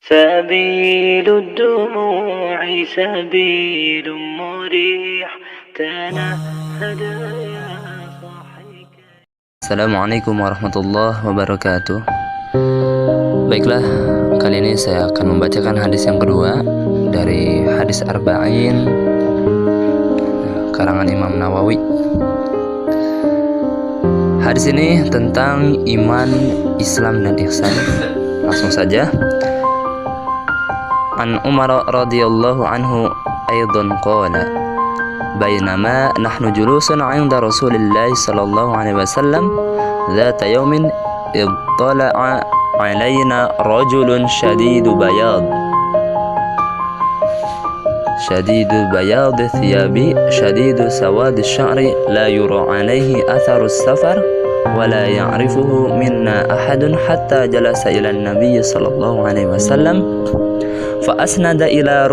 سبيل الدموع سبيل مريح تنهد يا صاحي. Assalamualaikum warahmatullahi wabarakatuh. Baiklah, kali ini saya akan membacakan hadis yang kedua dari hadis Arba'in karangan Imam Nawawi. Hadis ini tentang iman, Islam, dan ihsan. Langsung saja. An Umar radhiyallahu anhu aidan qala bainama nahnu julusun 'inda Rasulillah sallallahu alaihi wasallam ذات يوم اطلع علينا رجل شديد بياض الثياب شديد سواد الشعر لا يرى عليه أثر السفر ولا يعرفه منا أحد حتى جلس إلى النبي صلى الله عليه وسلم فأسند إلى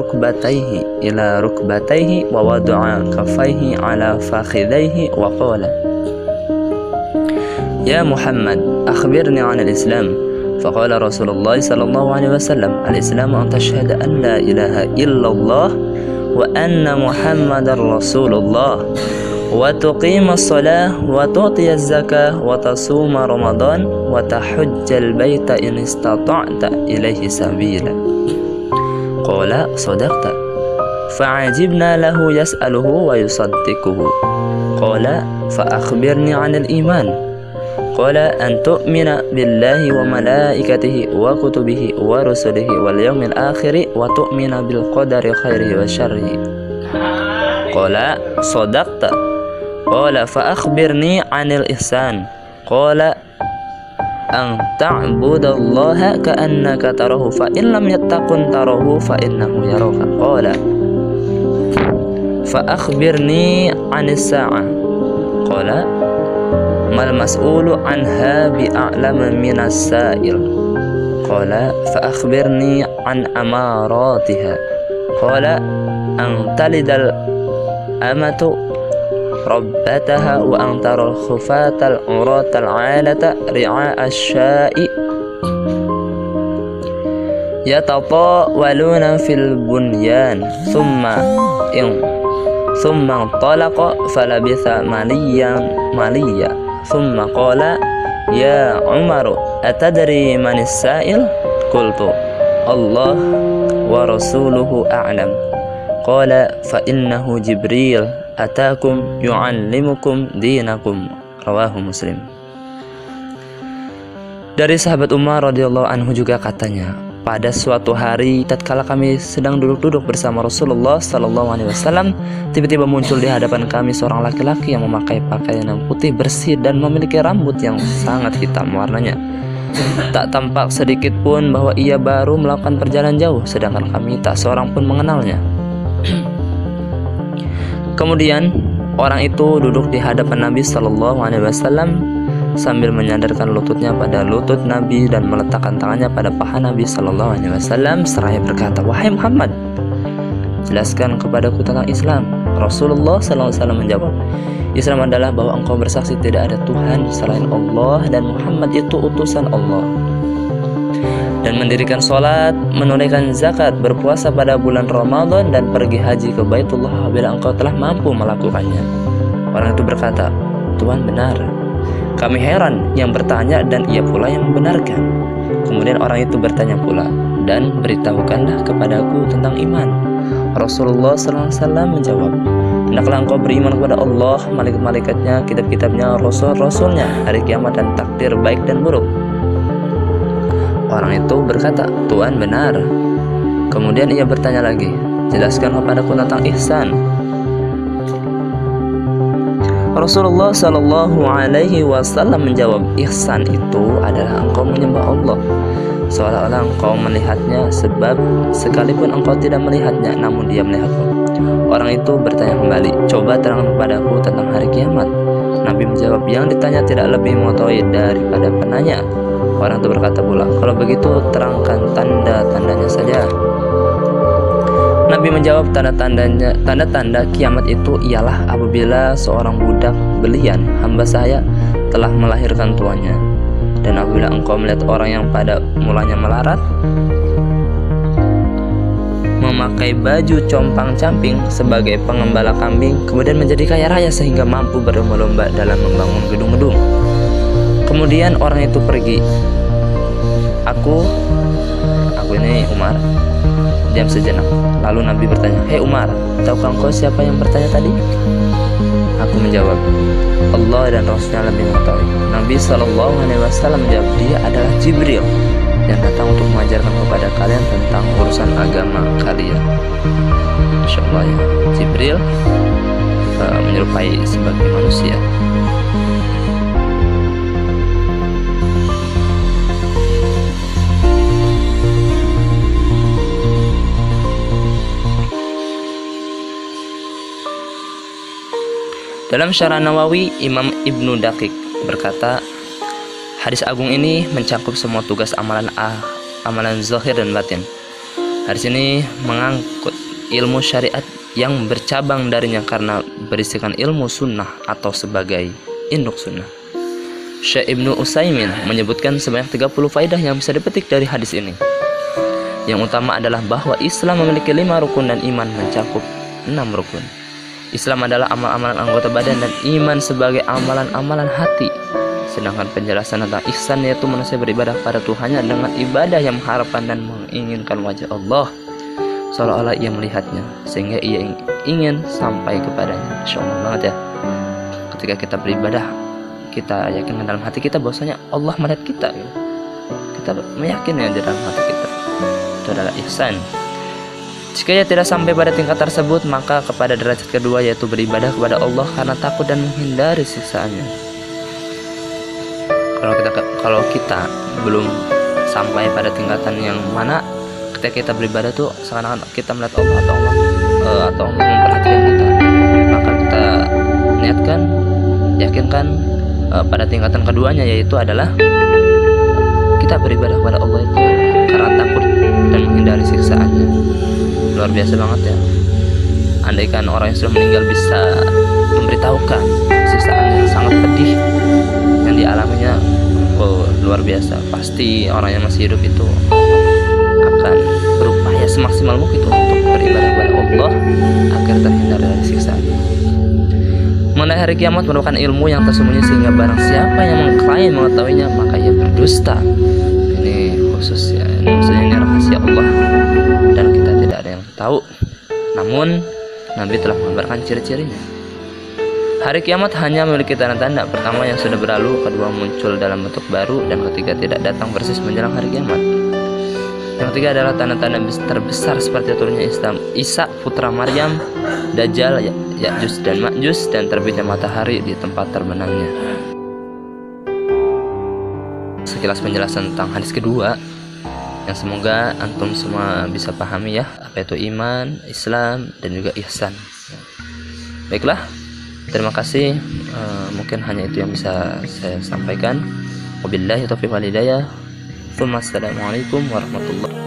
ركبتيه ووضع كفيه على فخذيه وقال يا محمد أخبرني عن الإسلام فقال رسول الله صلى الله عليه وسلم الإسلام أن تشهد أن لا إله إلا الله وأن محمد رسول الله وتقيم الصلاة وتعطي الزكاة وتصوم رمضان وتحج البيت إن استطعت إليه سبيلا قال صدقت فعجبنا له يسأله ويصدقه قال فأخبرني عن الإيمان قال أن تؤمن بالله وملائكته وكتبه ورسله واليوم الآخر وتؤمن بالقدر خيره وشره قال صدقت قال فأخبرني عن الإحسان قال أن تعبد الله كأنك تراه فإن لم تكن تراه فإنه يراك قال فأخبرني عن الساعة قال ما المسؤول عنها بأعلم من السائل قال فأخبرني عن أماراتها قال أن تلد الأمة ربتها وأن ترى الخفاة العراة العالة رعاء الشاء يتطاولون في البنيان ثم انطلق فلبث مليا ثم قال يا عمر أتدري من السائل قلت الله ورسوله أعلم قال فإنه جبريل أتاكم يعلمكم دينكم رواه Muslim. Dari sahabat Umar radhiyallahu anhu juga katanya, pada suatu hari tatkala kami sedang duduk-duduk bersama Rasulullah sallallahu alaihi wasallam, tiba-tiba muncul di hadapan kami seorang laki-laki yang memakai pakaian yang putih bersih dan memiliki rambut yang sangat hitam warnanya. Tak tampak sedikit pun bahwa ia baru melakukan perjalanan jauh, sedangkan kami tak seorang pun mengenalnya. Kemudian orang itu duduk di hadapan Nabi sallallahu alaihi wasallam sambil menyandarkan lututnya pada lutut Nabi dan meletakkan tangannya pada paha Nabi sallallahu alaihi wasallam seraya berkata, "Wahai Muhammad, jelaskan kepadaku tentang Islam." Rasulullah sallallahu alaihi wasallam menjawab, "Islam adalah bahwa engkau bersaksi tidak ada Tuhan selain Allah dan Muhammad itu utusan Allah, dan mendirikan sholat, menunaikan zakat, berpuasa pada bulan Ramadan, dan pergi haji ke Baitullah bila engkau telah mampu melakukannya." Orang itu berkata, "Tuhan benar." Kami heran yang bertanya dan ia pula yang membenarkan. Kemudian orang itu bertanya pula, "Dan beritahukanlah kepadaku tentang iman." Rasulullah SAW menjawab, "Hendaklah engkau beriman kepada Allah, malaikat-malaikatnya, kitab-kitabnya, rasul-rasulnya, hari kiamat, dan takdir baik dan buruk." Orang itu berkata, "Tuhan benar." Kemudian ia bertanya lagi, "Jelaskan kepadaku tentang ihsan." Rasulullah sallallahu alaihi wasallam menjawab, "Ihsan itu adalah engkau menyembah Allah seolah-olah engkau melihatnya, sebab sekalipun engkau tidak melihatnya, namun dia melihatmu." Orang itu bertanya kembali, "Coba terangkan kepadaku tentang hari kiamat." Nabi menjawab, "Yang ditanya tidak lebih mengetahui daripada penanya." Orang itu berkata pula, "Kalau begitu terangkan tanda-tandanya saja." Nabi menjawab, tanda-tanda kiamat itu ialah apabila seorang budak belian hamba saya telah melahirkan tuannya, dan apabila engkau melihat orang yang pada mulanya melarat, memakai baju compang-camping sebagai pengembala kambing, kemudian menjadi kaya raya sehingga mampu berlomba-lomba dalam membangun gedung-gedung. Kemudian orang itu pergi. Aku ini Umar. Diam sejenak. Lalu Nabi bertanya, "Hei Umar, tahukah engkau siapa yang bertanya tadi?" Aku menjawab, "Allah dan Rasulnya lebih mengetahui." Nabi SAW menjawab, "Dia adalah Jibril yang datang untuk mengajarkan kepada kalian tentang urusan agama kalian." Masya Allah ya, Jibril menyerupai sebagai manusia. Dalam Syarah Nawawi, Imam Ibnu Daqiq berkata, hadis agung ini mencakup semua tugas amalan zahir dan batin. Hadis ini mengangkut ilmu syariat yang bercabang darinya karena berisikan ilmu sunnah atau sebagai induk sunnah. Syekh Ibnu Utsaimin menyebutkan sebanyak 30 faedah yang bisa dipetik dari hadis ini. Yang utama adalah bahwa Islam memiliki 5 rukun dan iman mencakup 6 rukun. Islam adalah amal-amalan anggota badan dan iman sebagai amalan-amalan hati. Sedangkan penjelasan tentang ihsan yaitu manusia beribadah pada Tuhannya dengan ibadah yang mengharapkan dan menginginkan wajah Allah, seolah-olah ia melihatnya sehingga ia ingin sampai kepadanya. Masya Allah banget ya. Ketika kita beribadah, kita yakin dalam hati kita bahwasanya Allah melihat kita. Kita meyakini di dalam hati kita. Itu adalah ihsan. Jika ia tidak sampai pada tingkat tersebut, maka kepada derajat kedua yaitu beribadah kepada Allah karena takut dan menghindari siksaannya. Kalau kita belum sampai pada tingkatan yang mana ketika kita beribadah tuh seakan-akan kita melihat Allah atau Allah memperhatikan kita, maka kita niatkan, yakinkan pada tingkatan keduanya yaitu adalah kita beribadah kepada Allah itu karena takut dan menghindari siksaannya. Luar biasa banget ya. Andaikan orang yang sudah meninggal bisa memberitahukan siksaan yang sangat pedih yang dialaminya, luar biasa. Pasti orang yang masih hidup itu akan berupaya semaksimal mungkin untuk beribadah kepada Allah agar terhindar dari siksaan. Mengenai hari kiamat merupakan ilmu yang tersembunyi sehingga barang siapa yang mengklaim mengetahuinya maka ia berdusta. Ini khusus ya, maksudnya ini rahasia Allah dan kita tidak ada yang tahu. Namun Nabi telah mengabarkan ciri-cirinya. Hari kiamat hanya memiliki tanda-tanda. Pertama yang sudah berlalu, kedua muncul dalam bentuk baru, dan ketiga tidak datang persis menjelang hari kiamat. Yang ketiga adalah tanda-tanda terbesar seperti turunnya Isa putra Maryam, Dajjal, Ya'juj dan Ma'juj, dan terbitnya matahari di tempat terbenamnya. Sekilas penjelasan tentang hadis kedua yang semoga antum semua bisa pahami ya, apa itu iman, Islam, dan juga ihsan. Baiklah, terima kasih. Mungkin hanya itu yang bisa saya sampaikan. Wabillahi taufiq wal hidayah. Assalamualaikum warahmatullahi wabarakatuh.